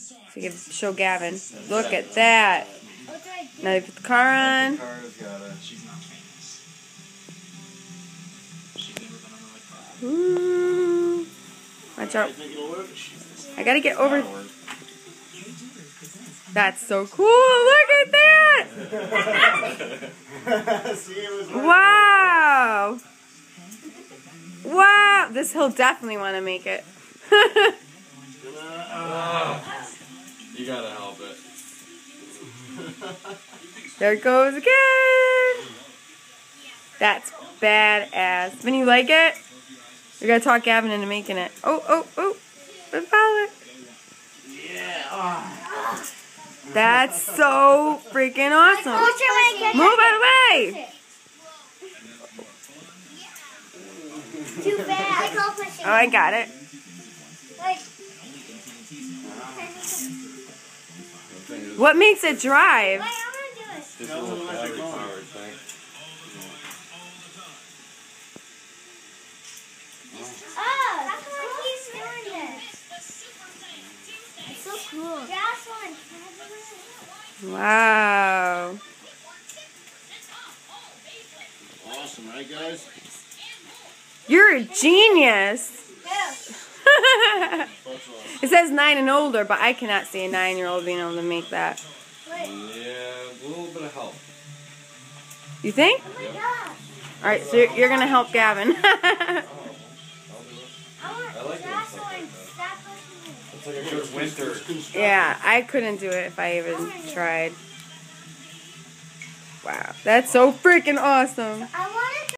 So you can show Gavin. Look at that. Now they put the car on. Ooh. Watch out. I gotta get over. That's so cool. Look at that. Wow. Wow. This he'll definitely want to make it. You gotta help it. There it goes again. That's badass. Vinny, you like it? We gotta talk Gavin into making it. Oh. Follow it. Yeah. That's so freaking awesome. Move out of the way. Too bad. Oh, I got it. What makes it drive? It's a little battery powered thing. Oh, that's why he's doing this. It's so cool. Jocelyn. Wow. Awesome, right, guys? You're a genius. Yeah. It says 9 and older, but I cannot see a 9-year-old being able to make that. Yeah, a little bit of help. You think? Oh my gosh. Alright, so you're going to help Gavin. I like it. Jocelyn, stop pushing me. It's like a good winter. Yeah, I couldn't do it if I even tried. Wow, that's so freaking awesome. I want